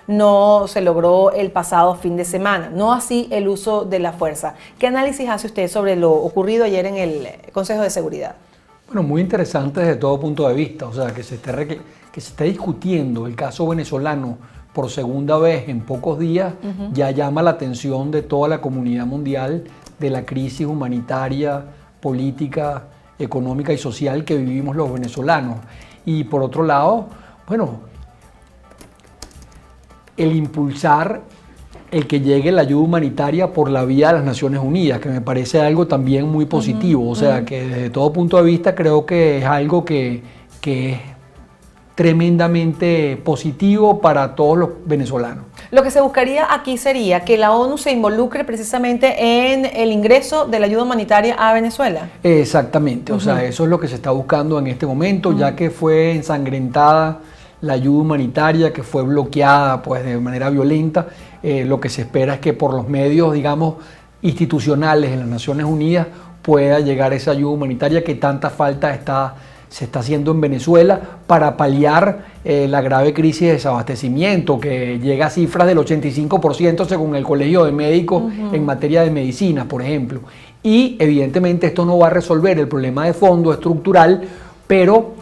no se logró el pasado fin de semana, no así el uso de la fuerza. ¿Qué análisis hace usted sobre lo ocurrido ayer en el Consejo de Seguridad? Bueno, muy interesante desde todo punto de vista, o sea, que se esté discutiendo el caso venezolano por segunda vez en pocos días, ya llama la atención de toda la comunidad mundial de la crisis humanitaria, política, económica y social que vivimos los venezolanos. Y por otro lado, bueno, el impulsar el que llegue la ayuda humanitaria por la vía de las Naciones Unidas, que me parece algo también muy positivo. O sea, que desde todo punto de vista creo que es algo que es tremendamente positivo para todos los venezolanos. Lo que se buscaría aquí sería que la ONU se involucre precisamente en el ingreso de la ayuda humanitaria a Venezuela. Exactamente, o sea, eso es lo que se está buscando en este momento, ya que fue ensangrentada la ayuda humanitaria, que fue bloqueada pues de manera violenta. Lo que se espera es que por los medios, digamos, institucionales en las Naciones Unidas pueda llegar esa ayuda humanitaria que tanta falta se está haciendo en Venezuela para paliar la grave crisis de desabastecimiento que llega a cifras del 85% según el Colegio de Médicos en materia de medicinas, por ejemplo. Y evidentemente esto no va a resolver el problema de fondo estructural, pero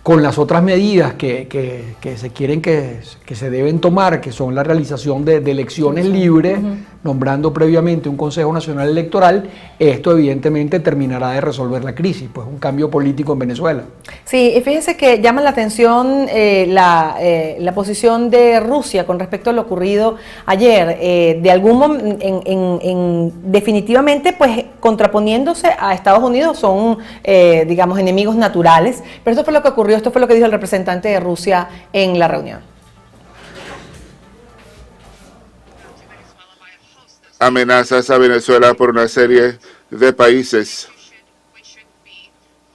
con las otras medidas que se quieren que se deben tomar, que son la realización de elecciones libres, nombrando previamente un Consejo Nacional Electoral, esto evidentemente terminará de resolver la crisis, pues un cambio político en Venezuela. Sí, y fíjense que llama la atención la posición de Rusia con respecto a lo ocurrido ayer, de algún definitivamente pues contraponiéndose a Estados Unidos, son digamos enemigos naturales, pero esto fue lo que ocurrió, esto fue lo que dijo el representante de Rusia en la reunión. Amenazas a Venezuela por una serie de países,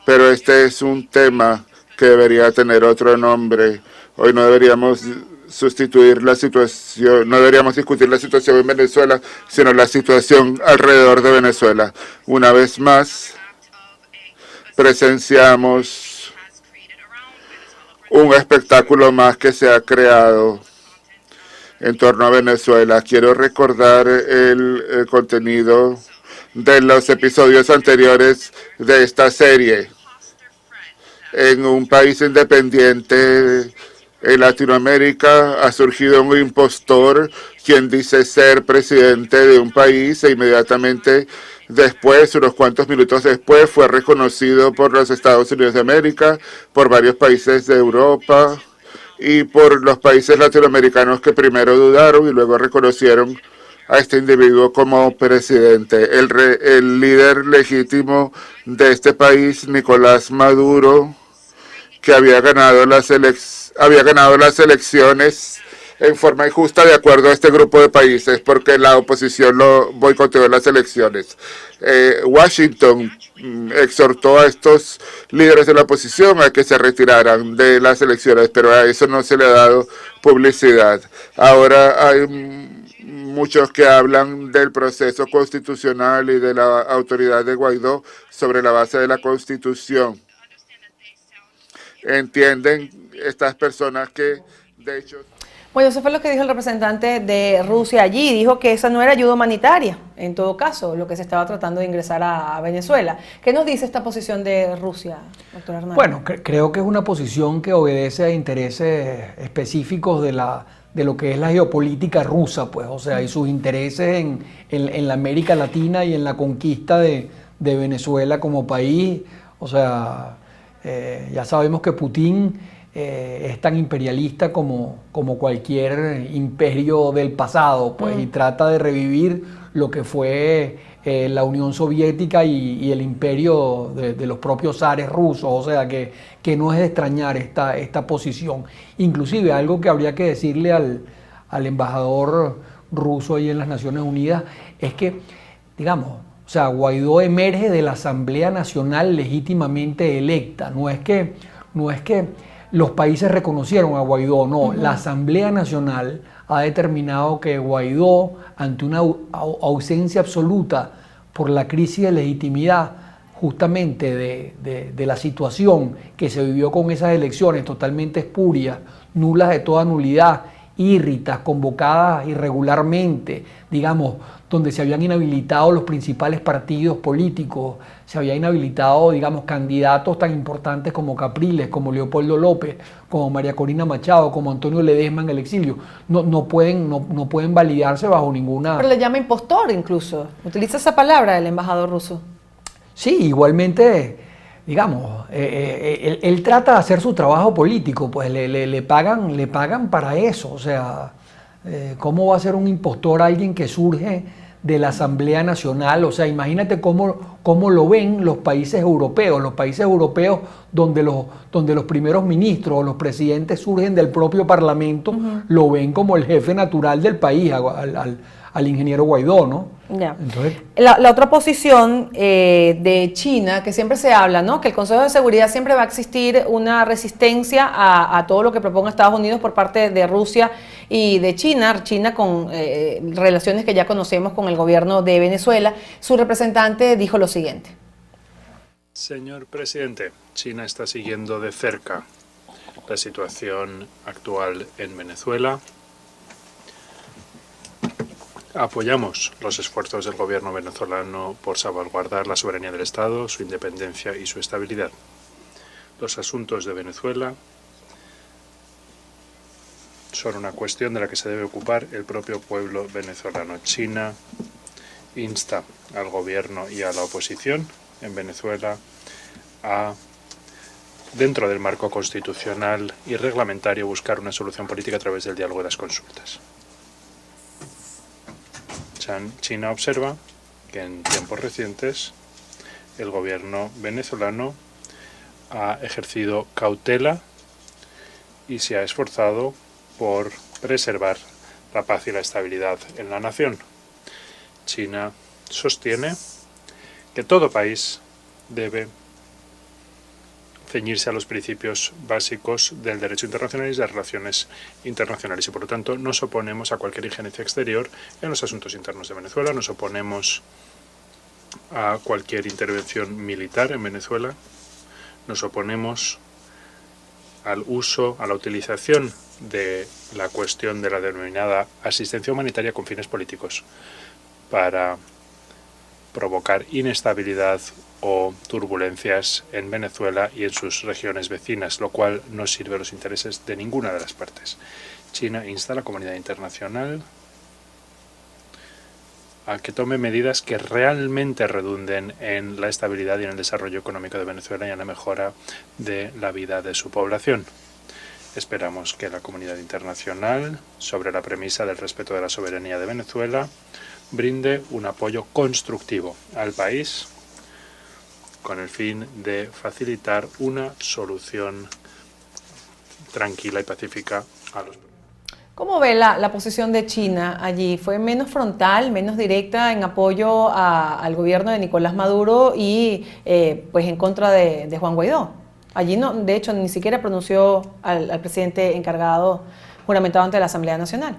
pero este es un tema que debería tener otro nombre. Hoy no deberíamos sustituir la situación, no deberíamos discutir la situación en Venezuela, sino la situación alrededor de Venezuela. Una vez más, presenciamos un espectáculo más que se ha creado en torno a Venezuela. Quiero recordar el contenido de los episodios anteriores de esta serie. En un país independiente en Latinoamérica ha surgido un impostor quien dice ser presidente de un país e inmediatamente después, unos cuantos minutos después, fue reconocido por los Estados Unidos de América, por varios países de Europa y por los países latinoamericanos que primero dudaron y luego reconocieron a este individuo como presidente. El líder legítimo de este país, Nicolás Maduro, que había ganado las elecciones en forma injusta de acuerdo a este grupo de países, porque la oposición lo boicoteó en las elecciones. Washington exhortó a estos líderes de la oposición a que se retiraran de las elecciones, pero a eso no se le ha dado publicidad. Ahora hay muchos que hablan del proceso constitucional y de la autoridad de Guaidó sobre la base de la Constitución. ¿Entienden estas personas que, de hecho... Bueno, eso fue lo que dijo el representante de Rusia allí. Dijo que esa no era ayuda humanitaria, en todo caso, lo que se estaba tratando de ingresar a Venezuela. ¿Qué nos dice esta posición de Rusia, doctor Hernández? Bueno, creo que es una posición que obedece a intereses específicos de lo que es la geopolítica rusa, pues, o sea, y sus intereses en la América Latina y en la conquista de Venezuela como país. O sea, ya sabemos que Putin es tan imperialista como cualquier imperio del pasado, pues, y trata de revivir lo que fue la Unión Soviética y el imperio de los propios zares rusos, o sea que no es de extrañar esta posición. Inclusive algo que habría que decirle al embajador ruso ahí en las Naciones Unidas es que, digamos, o sea, Guaidó emerge de la Asamblea Nacional legítimamente electa, no es que los países reconocieron a Guaidó, no, la Asamblea Nacional ha determinado que Guaidó, ante una ausencia absoluta por la crisis de legitimidad justamente de la situación que se vivió con esas elecciones totalmente espurias, nulas de toda nulidad írritas, convocadas irregularmente, digamos, donde se habían inhabilitado los principales partidos políticos, se habían inhabilitado, digamos, candidatos tan importantes como Capriles, como Leopoldo López, como María Corina Machado, como Antonio Ledesma en el exilio, no pueden validarse bajo ninguna... Pero le llama impostor incluso, utiliza esa palabra el embajador ruso. Sí, igualmente, digamos, él trata de hacer su trabajo político, pues le pagan para eso, o sea, ¿cómo va a ser un impostor alguien que surge de la Asamblea Nacional? O sea, imagínate cómo lo ven los países europeos donde los primeros ministros o los presidentes surgen del propio Parlamento, lo ven como el jefe natural del país, al ingeniero Guaidó, ¿no? Ya. Entonces, la otra posición de China, que siempre se habla, ¿no? Que el Consejo de Seguridad siempre va a existir una resistencia a todo lo que proponga Estados Unidos por parte de Rusia y de China con relaciones que ya conocemos con el gobierno de Venezuela. Su representante dijo lo siguiente. Señor presidente, China está siguiendo de cerca la situación actual en Venezuela. Apoyamos los esfuerzos del gobierno venezolano por salvaguardar la soberanía del Estado, su independencia y su estabilidad. Los asuntos de Venezuela son una cuestión de la que se debe ocupar el propio pueblo venezolano. China insta al gobierno y a la oposición en Venezuela a, dentro del marco constitucional y reglamentario, buscar una solución política a través del diálogo y las consultas. China observa que en tiempos recientes el gobierno venezolano ha ejercido cautela y se ha esforzado por preservar la paz y la estabilidad en la nación. China sostiene que todo país debe ceñirse a los principios básicos del derecho internacional y de las relaciones internacionales y, por lo tanto, nos oponemos a cualquier injerencia exterior en los asuntos internos de Venezuela, nos oponemos a cualquier intervención militar en Venezuela, nos oponemos al uso, a la utilización de la cuestión de la denominada asistencia humanitaria con fines políticos para provocar inestabilidad o turbulencias en Venezuela y en sus regiones vecinas, lo cual no sirve a los intereses de ninguna de las partes. China insta a la comunidad internacional a que tome medidas que realmente redunden en la estabilidad y en el desarrollo económico de Venezuela y en la mejora de la vida de su población. Esperamos que la comunidad internacional, sobre la premisa del respeto de la soberanía de Venezuela, brinde un apoyo constructivo al país con el fin de facilitar una solución tranquila y pacífica a los... ¿Cómo ve la posición de China allí? ¿Fue menos frontal, menos directa en apoyo al gobierno de Nicolás Maduro y pues en contra de Juan Guaidó? Allí, no, de hecho, ni siquiera pronunció al presidente encargado juramentado ante la Asamblea Nacional.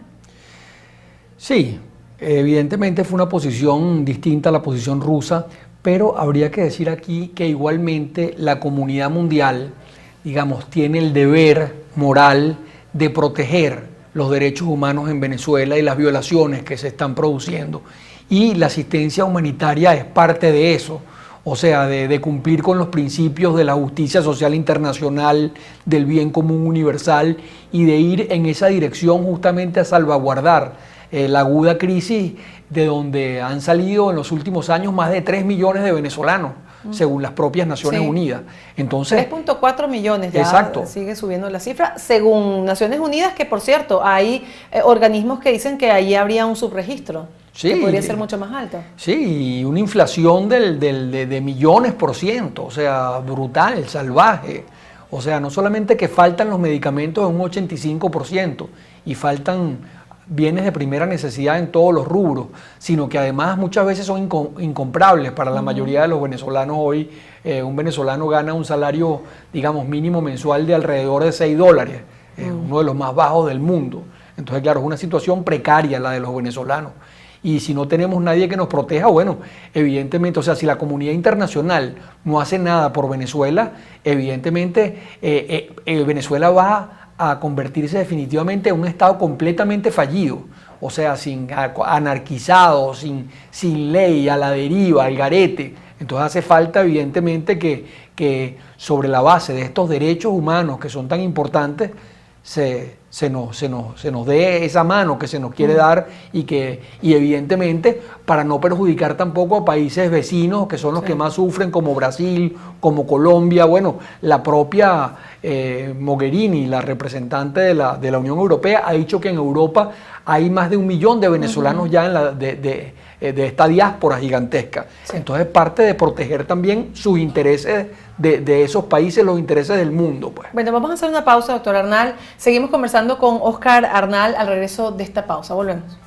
Sí, evidentemente fue una posición distinta a la posición rusa, pero habría que decir aquí que igualmente la comunidad mundial, digamos, tiene el deber moral de proteger los derechos humanos en Venezuela y las violaciones que se están produciendo. Y la asistencia humanitaria es parte de eso, o sea, de cumplir con los principios de la justicia social internacional, del bien común universal y de ir en esa dirección justamente a salvaguardar la aguda crisis de donde han salido en los últimos años más de 3 millones de venezolanos, según las propias Naciones Unidas. Entonces, 3.4 millones, ya exacto. Sigue subiendo la cifra, según Naciones Unidas, que por cierto, hay organismos que dicen que ahí habría un subregistro, que podría ser mucho más alto. Sí, y una inflación de millones %, o sea, brutal, salvaje. O sea, no solamente que faltan los medicamentos en un 85% y faltan bienes de primera necesidad en todos los rubros, sino que además muchas veces son incomprables para la mayoría de los venezolanos hoy. Un venezolano gana un salario, digamos, mínimo mensual de alrededor de $6, uno de los más bajos del mundo. Entonces, claro, es una situación precaria la de los venezolanos. Y si no tenemos nadie que nos proteja, bueno, evidentemente, o sea, si la comunidad internacional no hace nada por Venezuela, evidentemente Venezuela va a convertirse definitivamente en un Estado completamente fallido, o sea, anarquizado, sin ley, a la deriva, al garete. Entonces hace falta evidentemente que sobre la base de estos derechos humanos que son tan importantes, se nos dé esa mano que se nos quiere dar y evidentemente para no perjudicar tampoco a países vecinos que son los que más sufren, como Brasil, como Colombia. Bueno, la propia Mogherini, la representante de la Unión Europea, ha dicho que en Europa hay más de 1 millón de venezolanos ya de esta diáspora gigantesca. Sí. Entonces parte de proteger también sus intereses de esos países, los intereses del mundo. Pues. Bueno, vamos a hacer una pausa, doctor Arnal. Seguimos conversando con Óscar Arnal al regreso de esta pausa. Volvemos.